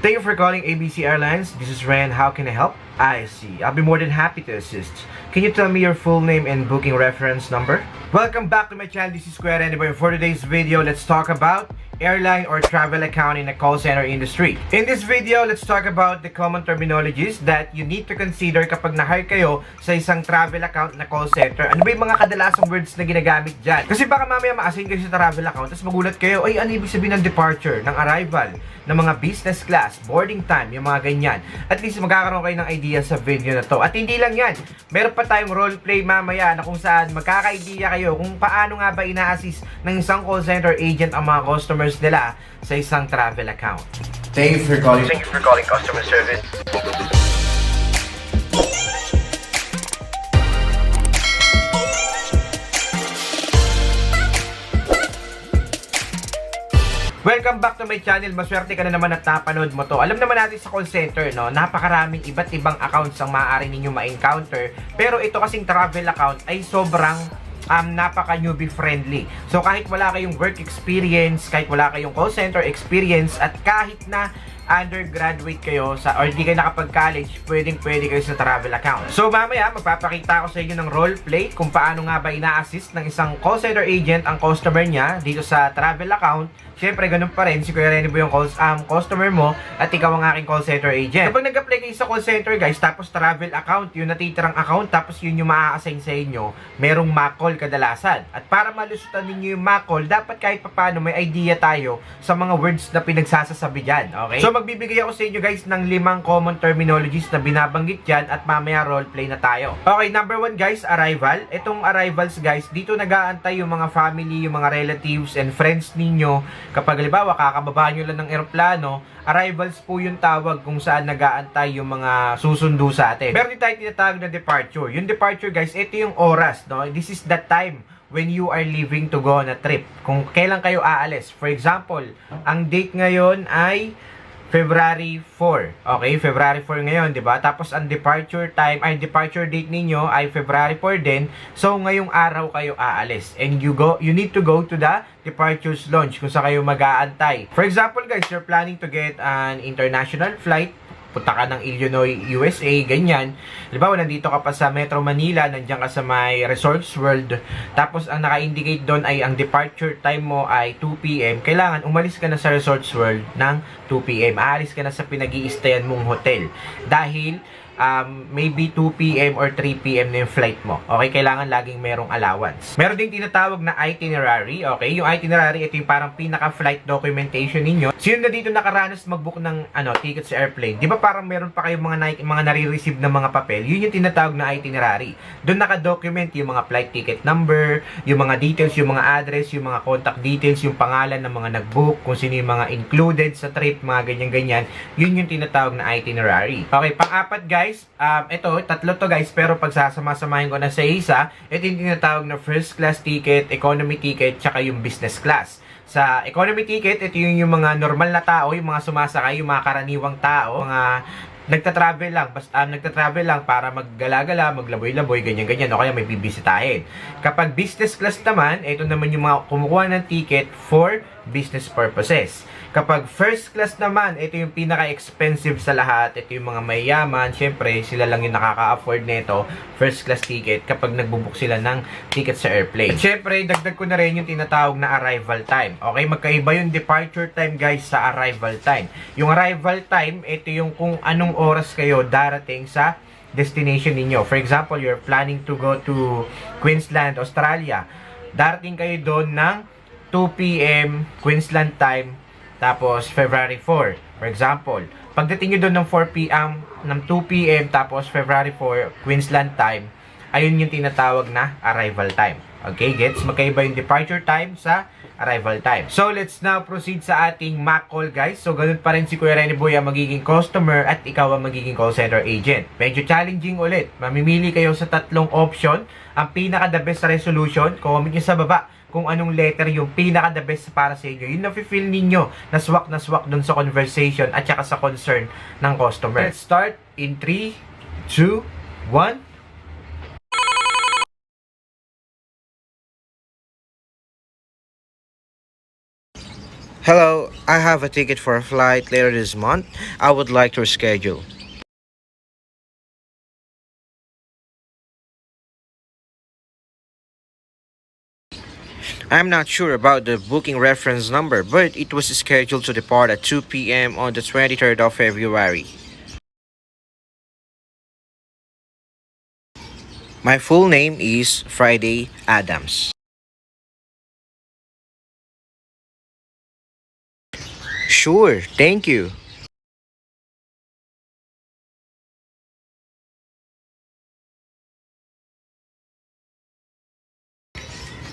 Thank you for calling ABC Airlines. This is Ren. How can I help? I see. I'll be more than happy to assist. Can you tell me your full name and booking reference number? Welcome back to my channel. This is Square Anyway. For today's video, let's talk about airline or travel account in the call center industry. In this video, let's talk about the common terminologies that you need to consider kapag na-hire kayo sa isang travel account na call center. Ano ba yung mga kadalasang words na ginagamit dyan? Kasi baka mamaya ma-assign kayo sa travel account tapos magulat kayo, ay ano ibig sabihin ng departure, ng arrival, ng mga business class, boarding time, yung mga ganyan. At least magkakaroon kayo ng idea sa video na to. At hindi lang yan, meron pa tayong roleplay mamaya na kung saan magkaka-idea kayo kung paano nga ba ina-assist ng isang call center agent ang mga customers nila sa isang travel account. Thank you for calling customer service. Welcome back to my channel. Maswerte ka na naman at napanood mo to. Alam naman natin sa call center, no, napakaraming iba't ibang accounts ang maaari ninyo ma-encounter. Pero ito kasing travel account ay sobrang napaka-newbie friendly. So kahit wala kayong work experience, kahit wala kayong call center experience, at kahit na undergraduate kayo or di kayo nakapag-college, pwede kayo sa travel account. So mamaya, magpapakita ako sa inyo ng roleplay kung paano nga ba ina-assist ng isang call center agent ang customer niya dito sa travel account. Siyempre, ganun pa rin, si Kuya Renny po yung customer mo at ikaw ang aking call center agent. Kapag nag-apply kayo sa call center, guys, tapos travel account, yung natitirang account, tapos yun yung maa-assign sa inyo, merong mock call kadalasan. At para malusutan ninyo yung mock call, dapat kahit paano may idea tayo sa mga words na pinagsasasabi dyan, okay? So, magbibigay ako sa inyo, guys, ng 5 common terminologies na binabanggit dyan at mamaya roleplay na tayo. Okay, number 1, guys, arrival. Itong arrivals, guys, dito nag-aantay yung mga family, yung mga relatives and friends ninyo. Kapag halimbawa, kakababa nyo lang ng eroplano, arrivals po yung tawag kung saan nag-aantay yung mga susundo sa atin. Meron din tayo tinatawag na departure. Yung departure, guys, ito yung oras, no? This is the time when you are leaving to go on a trip. Kung kailan kayo aalis. For example, ang date ngayon ay February 4. Okay, February 4 ngayon, 'di ba? Tapos ang departure date ninyo ay February 4 din. So ngayong araw kayo aalis and you need to go to the departures lounge kung saan kayo mag-aantay. For example, guys, you're planning to get an international flight. Punta ka ng Illinois, USA, ganyan. Halimbawa, nandito ka pa sa Metro Manila, nandiyan ka sa may Resorts World, tapos ang naka-indicate doon ay ang departure time mo ay 2 p.m. Kailangan umalis ka na sa Resorts World ng 2 p.m. Aalis ka na sa pinag-i-stayan mong hotel. Dahil maybe 2 p.m. or 3 p.m. na yung flight mo. Okay, kailangan laging merong allowance. Meron din tinatawag na itinerary. Okay, yung itinerary, ito yung parang pinaka-flight documentation ninyo. So yun na dito nakaranas mag-book ng ticket sa airplane. Di ba parang meron pa kayong mga nare-receive na mga papel? Yun yung tinatawag na itinerary. Doon naka-document yung mga flight ticket number, yung mga details, yung mga address, yung mga contact details, yung pangalan ng mga nag-book, kung sino yung mga included sa trip, mga ganyan-ganyan. Yun yung tinatawag na itinerary. Okay, pang-apat, guys, ito, tatlo to, guys, pero pag sasama-samahin ko na sa isa, ito yung tinatawag na first class ticket, economy ticket, tsaka yung business class. Sa economy ticket, ito yung mga normal na tao, yung mga sumasakay, yung mga karaniwang tao, mga nagta-travel lang para maggala-gala, maglaboy-laboy, ganyan-ganyan, o kaya may bibisitahin. Kapag business class naman, ito naman yung mga kumukuha ng ticket for business purposes. Kapag first class naman, ito yung pinaka-expensive sa lahat. Ito yung mga mayayaman. Siyempre, sila lang yung nakaka-afford nito. First class ticket kapag nagbubook sila ng ticket sa airplane. At siyempre, dagdag ko na rin yung tinatawag na arrival time. Okay, magkaiba yung departure time, guys, sa arrival time. Yung arrival time, ito yung kung anong oras kayo darating sa destination ninyo. For example, you're planning to go to Queensland, Australia. Darating kayo doon ng 2 p.m. Queensland time, tapos February 4. For example, pagdating nyo doon ng 4 p.m. ng 2 p.m. tapos February 4 Queensland time, ayun yung tinatawag na arrival time. Okay, gets? Magkaiba yung departure time sa arrival time. So, let's now proceed sa ating mock call, guys. So, ganun pa rin si Kuya Renny Boy ang magiging customer at ikaw ang magiging call center agent. Medyo challenging ulit. Mamimili kayo sa tatlong option. Ang pinaka-the best resolution, comment nyo sa baba kung anong letter yung pinaka-the best para sa inyo. Yun na-feel ninyo na swak dun sa conversation at saka sa concern ng customer. Let's start in 3, 2, 1. Hello, I have a ticket for a flight later this month. I would like to reschedule. I'm not sure about the booking reference number, but it was scheduled to depart at 2 p.m. on the 23rd of February. My full name is Friday Adams. Sure, thank you.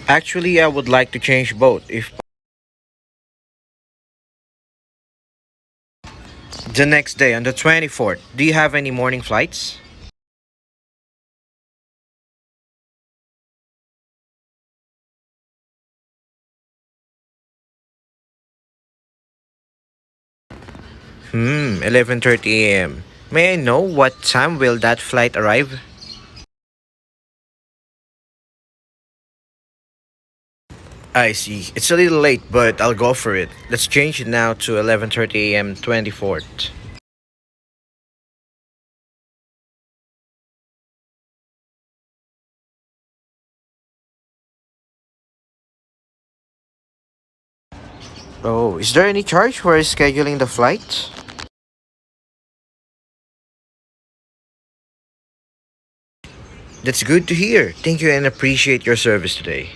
Actually, I would like to change both. If the next day on the 24th, do you have any morning flights? Hmm, 11:30 a.m. May I know what time will that flight arrive? I see. It's a little late, but I'll go for it. Let's change it now to 11:30 a.m. 24th. Oh, is there any charge for scheduling the flight? That's good to hear. Thank you and appreciate your service today.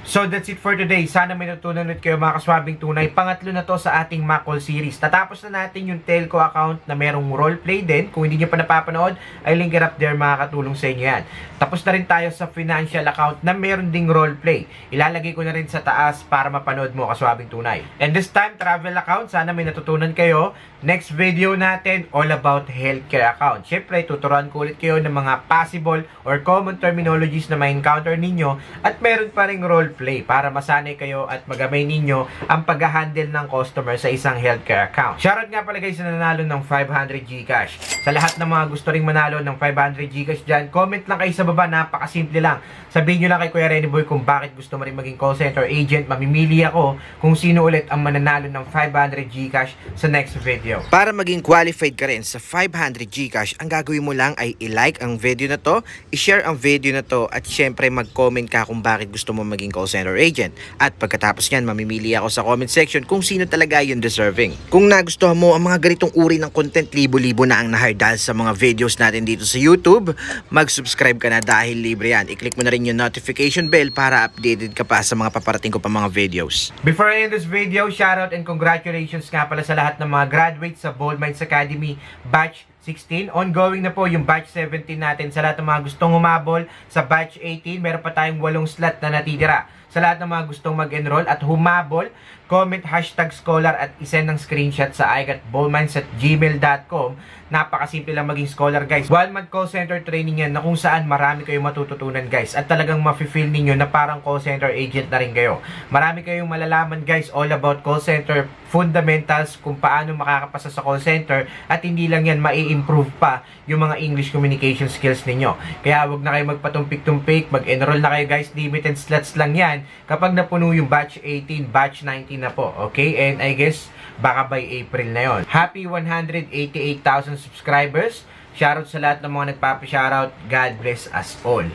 So that's it for today. Sana may natutunan ulit kayo mga kaswabing tunay. Pangatlo na to sa ating Macol series. Tatapos na natin yung telco account na merong roleplay din. Kung hindi nyo pa napapanood, ay link it up there, makakatulong sa inyo yan. Tapos na rin tayo sa financial account na meron ding roleplay. Ilalagay ko na rin sa taas para mapanood mo kaswabing tunay. And this time, travel account. Sana may natutunan kayo. Next video natin, all about healthcare account. Siyempre, tuturuan ko ulit kayo ng mga possible or common terminologies na ma-encounter ninyo at meron pa ring roleplay para masanay kayo at magamay ninyo ang pag-handle ng customer sa isang healthcare account. Shoutout nga pala guys na nanalo ng 500 Gcash. Sa lahat ng mga gusto ring manalo ng 500 Gcash dyan, comment lang kayo sa baba, napakasimple lang. Sabihin nyo lang kay Kuya Renny Boy kung bakit gusto mo rin maging call center agent. Mamimili ako kung sino ulit ang mananalo ng 500 Gcash sa next video. Para maging qualified ka rin sa 500 Gcash, ang gagawin mo lang ay i-like ang video na to, i-share ang video na to, at syempre mag-comment ka kung bakit gusto mo maging call center agent. At pagkatapos nyan, mamimili ako sa comment section kung sino talaga yung deserving. Kung nagustuhan mo ang mga ganitong uri ng content, libo-libo na ang nahire dahil sa mga videos natin dito sa YouTube, mag-subscribe ka na dahil libre yan. I-click mo na rin yung notification bell para updated ka pa sa mga paparating ko pa mga videos. Before I end this video, shoutout and congratulations nga pala sa lahat ng mga graduates sa Bold Minds Academy Batch 16. Ongoing na po yung Batch 17 natin. Sa lahat ng mga gustong humabol sa Batch 18, meron pa tayong 8 slot na natitira. Sa lahat ng mga gustong mag-enroll at humabol, comment hashtag scholar at isend ng screenshot sa igotboldminds@gmail.com. Napakasimple lang maging scholar guys. 1 month call center training yan na kung saan marami kayong matututunan guys. At talagang mafe-feel ninyo na parang call center agent na rin kayo. Marami kayong malalaman guys all about call center fundamentals, kung paano makakapasa sa call center, at hindi lang yan, mai-improve pa yung mga English communication skills ninyo. Kaya wag na kayo magpatumpik-tumpik, mag-enroll na kayo guys, limited slots lang yan kapag napuno yung batch 18, batch 19 na po. Okay? And I guess baka by April na yon. Happy 188,000 subscribers. Shoutout sa lahat ng mga nagpapa-shoutout. God bless us all.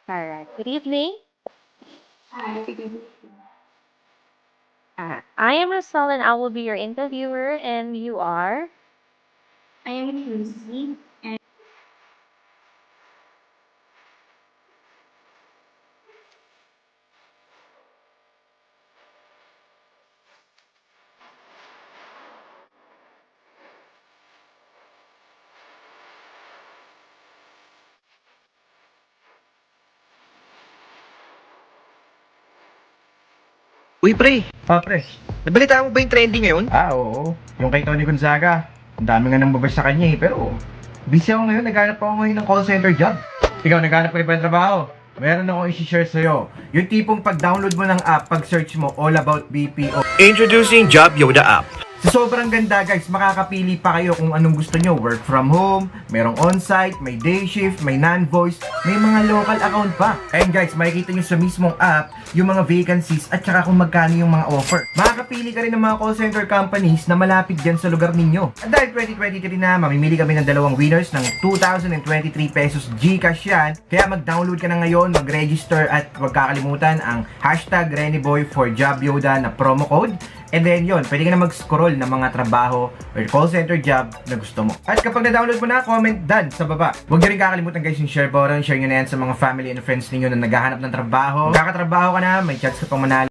All right. Good evening. I am Rosal and I will be your interviewer, and you are. I am Lucy. Uy pre, Pre. nabalitaan mo ba yung trending ngayon? Oo. Yung kay Tony Gonzaga. Ang dami nga nang babas sa kanya eh. Pero, busy ako ngayon. Naghanap ako ngayon ng call center job. Ikaw, naghanap ka pa ng trabaho. Meron akong isi-share sa'yo. Yung tipong pag-download mo ng app, pag-search mo, all about BPO. Introducing Job Yoda app. So, sobrang ganda guys, makakapili pa kayo kung anong gusto nyo. Work from home, merong on-site, may day shift, may non-voice, may mga local account pa. And guys, makikita nyo sa mismong app yung mga vacancies at saka kung magkano yung mga offer. Makakapili ka rin ng mga call center companies na malapit dyan sa lugar ninyo. At dahil 2023 na, mamimili kami ng dalawang winners ng 2,023 pesos Gcash yan. Kaya mag-download ka na ngayon, mag-register at huwag kakalimutan ang hashtag ReneBoy for JobYoda na promo code. And then yun, pwede ka na mag-scroll ng mga trabaho or call center job na gusto mo. At kapag na-download mo na, comment done sa baba. Huwag nyo rin kakalimutan guys yung share button. Share nyo na yan sa mga family and friends ninyo na naghahanap ng trabaho. Kakatrabaho ka na, may chance ka pang manalo.